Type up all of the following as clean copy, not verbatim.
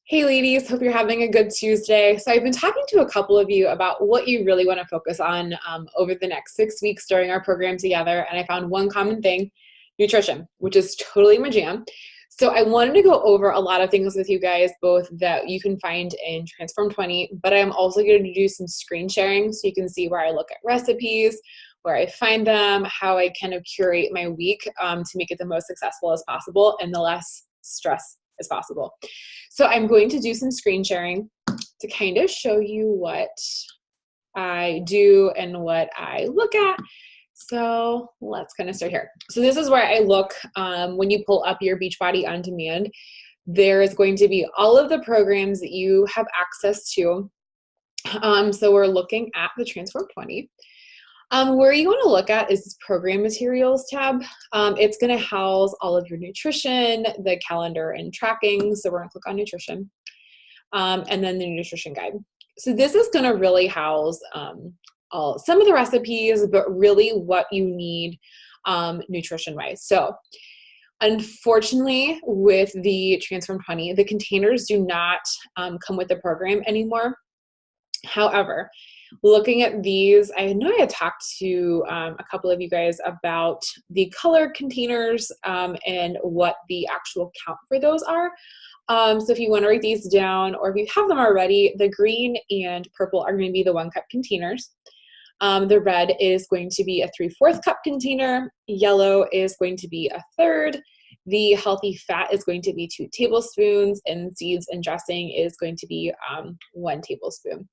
Hey ladies, hope you're having a good Tuesday. So I've been talking to a couple of you about what you really want to focus on over the next 6 weeks during our program together, and I found one common thing: nutrition, which is totally my jam. So I wanted to go over a lot of things with you guys, both that you can find in Transform 20, but I'm also going to do some screen sharing so you can see where I look at recipes, where I find them, how I kind of curate my week to make it the most successful as possible and the less stress as possible. So I'm going to do some screen sharing to kind of show you what I do and what I look at. So let's kind of start here. So this is where I look when you pull up your Beachbody On Demand. There is going to be all of the programs that you have access to. So we're looking at the Transform 20. Where you want to look at is this Program Materials tab. It's going to house all of your nutrition, the calendar and tracking. So we're going to click on nutrition, and then the nutrition guide. So this is going to really house some of the recipes, but really what you need nutrition-wise. So unfortunately, with the Transform 20, the containers do not come with the program anymore. However, looking at these, I know I had talked to a couple of you guys about the color containers and what the actual count for those are. So if you want to write these down, or if you have them already, the green and purple are going to be the 1 cup containers. The red is going to be a 3/4 cup container. Yellow is going to be a 1/3. The healthy fat is going to be 2 tablespoons, and seeds and dressing is going to be 1 tablespoon.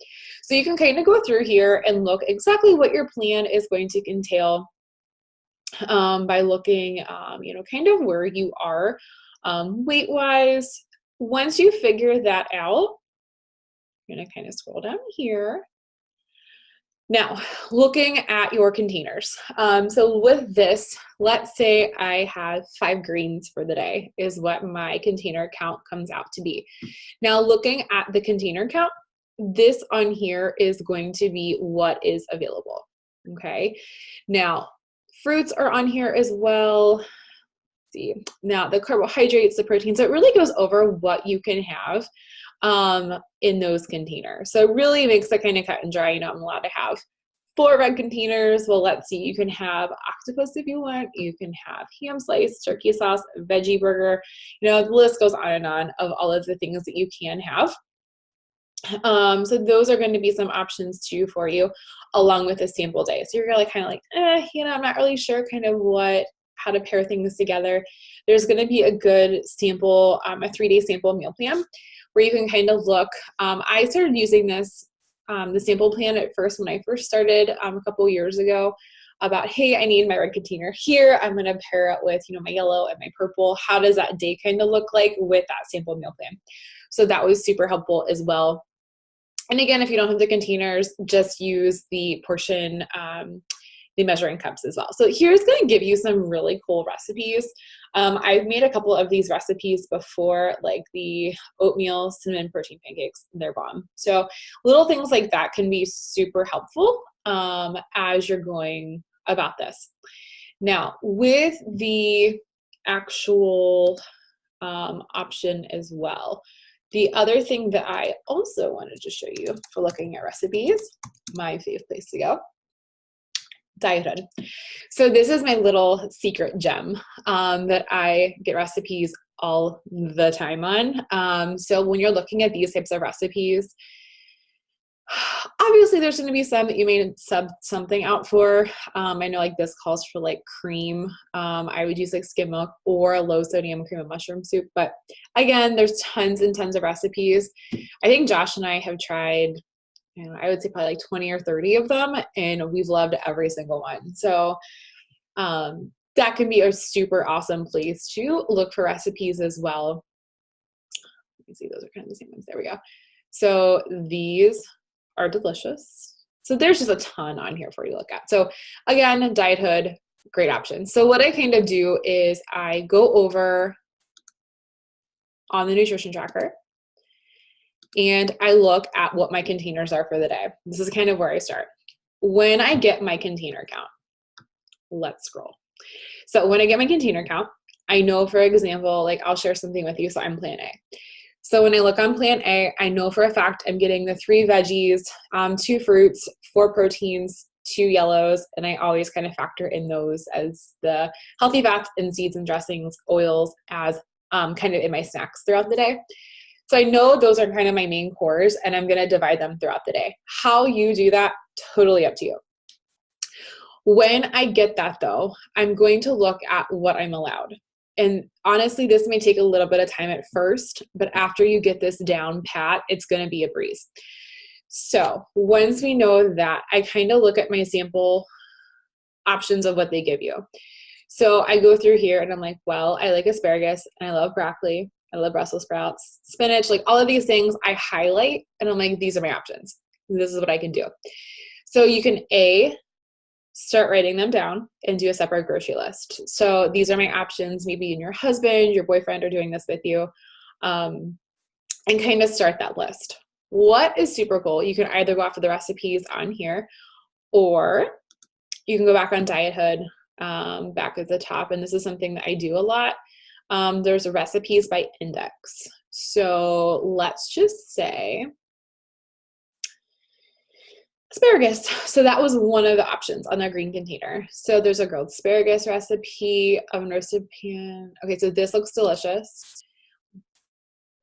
So you can kind of go through here and look exactly what your plan is going to entail by looking, kind of where you are weight-wise. Once you figure that out, I'm going to kind of scroll down here. Now, looking at your containers. So with this, let's say I have 5 greens for the day is what my container count comes out to be. Now, looking at the container count, this on here is going to be what is available, okay? Now, fruits are on here as well. Let's see. Now, the carbohydrates, the protein, so it really goes over what you can have in those containers. So it really makes it kind of cut and dry. I'm allowed to have 4 red containers. Well, let's see, you can have octopus if you want, you can have ham slice, turkey sauce, veggie burger, the list goes on and on of all of the things that you can have. So those are going to be some options too for you, along with a sample day. So you're really kind of like, I'm not really sure kind of how to pair things together. There's going to be a good sample, a 3-day sample meal plan, where you can kind of look. I started using this, the sample plan at first when I first started a couple years ago, about, hey, I need my red container here. I'm going to pair it with, my yellow and my purple. How does that day kind of look like with that sample meal plan? So that was super helpful as well. And again, if you don't have the containers, just use the portion, the measuring cups as well. So here's going to give you some really cool recipes. I've made a couple of these recipes before, like the oatmeal cinnamon protein pancakes. They're bomb. So little things like that can be super helpful as you're going about this. Now, with the actual option as well, the other thing that I also wanted to show you for looking at recipes, my favorite place to go, Diet Hood. So this is my little secret gem that I get recipes all the time on. So when you're looking at these types of recipes, obviously there's going to be some that you may sub something out for. I know like this calls for like cream. I would use like skim milk or low sodium cream of mushroom soup. But again, there's tons and tons of recipes. I think Josh and I have tried, I would say probably like 20 or 30 of them, and we've loved every single one. So that can be a super awesome place to look for recipes as well. You can see those are kind of the same ones. There we go. So these are delicious. So there's just a ton on here for you to look at. So again, Diet Hood, great option. So what I kind of do is I go over on the nutrition tracker and I look at what my containers are for the day. This is kind of where I start. When I get my container count, let's scroll. So when I get my container count, I know, for example, like I'll share something with you. So I'm plan A. So when I look on plan A, I know for a fact I'm getting the 3 veggies, 2 fruits, 4 proteins, 2 yellows, and I always kind of factor in those as the healthy fats and seeds and dressings, oils as kind of in my snacks throughout the day. So I know those are kind of my main cores, and I'm going to divide them throughout the day. How you do that, totally up to you. When I get that though, I'm going to look at what I'm allowed. And honestly, this may take a little bit of time at first, but after you get this down pat, it's going to be a breeze. So once we know that, I kind of look at my sample options of what they give you. So I go through here and I'm like, well, I like asparagus and I love broccoli. I love Brussels sprouts, spinach, like all of these things I highlight and I'm like, these are my options. This is what I can do. So you can start writing them down and do a separate grocery list. So these are my options. Maybe you and your husband, your boyfriend are doing this with you, and kind of start that list. What is super cool? You can either go off of the recipes on here, or you can go back on Diet Hood, back at the top. And this is something that I do a lot. There's recipes by index. So let's just say asparagus. So that was one of the options on the green container. So there's a grilled asparagus recipe, oven roasted pan. Okay, so this looks delicious.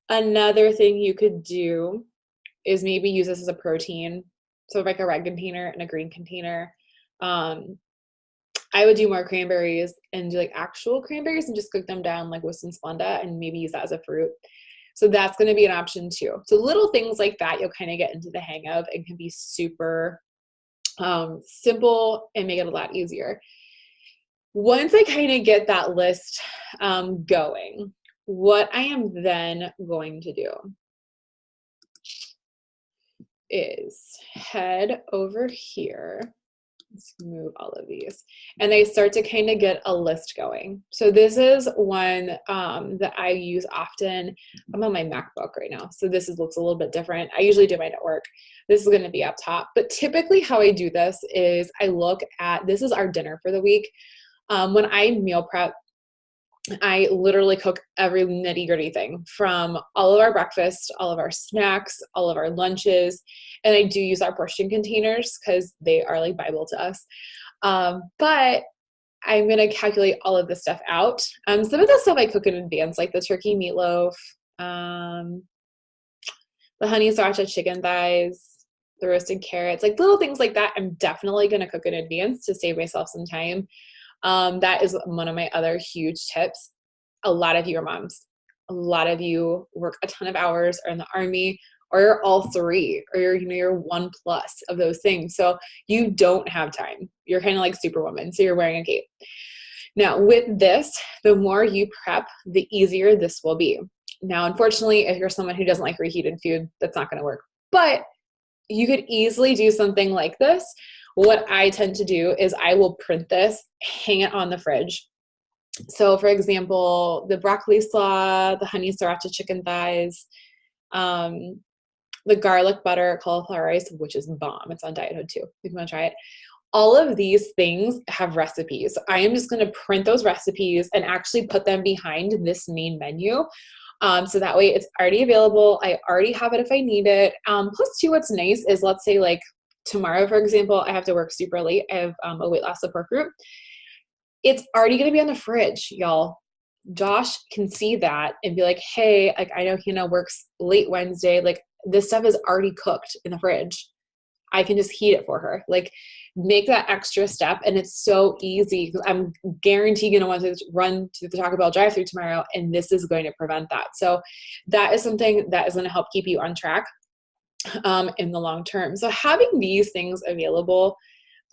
Another thing you could do is maybe use this as a protein. So like a red container and a green container. I would do more cranberries and do like actual cranberries and just cook them down like with some Splenda and maybe use that as a fruit. So that's going to be an option too. So little things like that you'll kind of get into the hang of and can be super simple and make it a lot easier. Once I kind of get that list going, what I am then going to do is head over here. Let's move all of these. And I start to kind of get a list going. So this is one that I use often. I'm on my MacBook right now, so this looks a little bit different. I usually do mine at work. This is going to be up top. But typically how I do this is I look at, this is our dinner for the week. When I meal prep, I literally cook every nitty gritty thing from all of our breakfast, all of our snacks, all of our lunches. And I do use our portion containers because they are like Bible to us. But I'm going to calculate all of this stuff out. Some of the stuff I cook in advance, like the turkey meatloaf, the honey sriracha chicken thighs, the roasted carrots, like little things like that. I'm definitely going to cook in advance to save myself some time. That is one of my other huge tips. A lot of you are moms. A lot of you work a ton of hours, or in the Army, or you're all three, or you're 1+ of those things. So you don't have time. You're kind of like Superwoman. So you're wearing a cape. Now with this, the more you prep, the easier this will be. Now, unfortunately, if you're someone who doesn't like reheated food, that's not going to work. But you could easily do something like this. What I tend to do is I will print this, hang it on the fridge. So for example, the broccoli slaw, the honey sriracha chicken thighs, the garlic butter cauliflower rice, which is bomb. It's on Diet Hood too, if you want to try it. All of these things have recipes. I am just going to print those recipes and actually put them behind this main menu. So that way it's already available. I already have it if I need it. Plus too, what's nice is, let's say like tomorrow, for example, I have to work super late. I have a weight loss support group. It's already going to be on the fridge, y'all. Josh can see that and be like, hey, like I know Hannah works late Wednesday. Like this stuff is already cooked in the fridge. I can just heat it for her. Like make that extra step. And it's so easy because I'm guaranteed going to want to run to the Taco Bell drive-thru tomorrow. And this is going to prevent that. So that is something that is going to help keep you on track in the long term. So having these things available,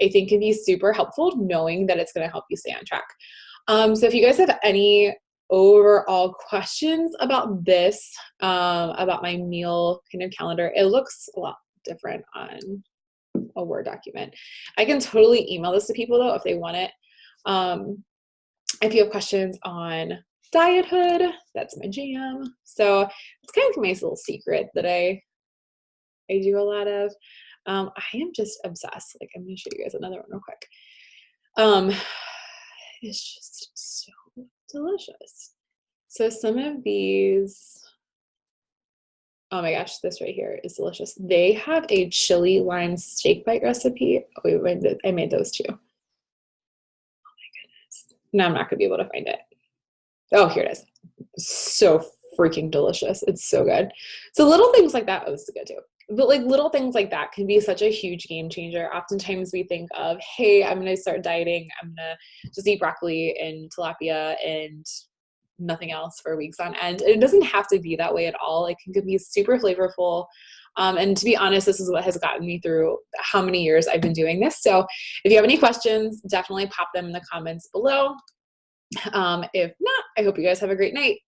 I think can be super helpful, knowing that it's going to help you stay on track. So if you guys have any overall questions about this, about my meal kind of calendar, it looks a lot different on a Word document. I can totally email this to people though if they want it. If you have questions on Diet Hood, that's my jam. So it's kind of like my little secret that I do a lot of. I am just obsessed. Like I'm going to show you guys another one real quick. It's just so delicious. So some of these Oh my gosh, this right here is delicious. They have a chili lime steak bite recipe. Oh, wait, I made those too. Now I'm not gonna be able to find it. Oh, here it is. So freaking delicious. It's so good. So little things like that, oh, this is good too. But like little things like that can be such a huge game changer. Oftentimes we think of, hey, I'm gonna start dieting. I'm gonna just eat broccoli and tilapia and nothing else for weeks on end. It doesn't have to be that way at all. It can be super flavorful. And to be honest, this is what has gotten me through how many years I've been doing this. So if you have any questions, definitely pop them in the comments below. If not, I hope you guys have a great night.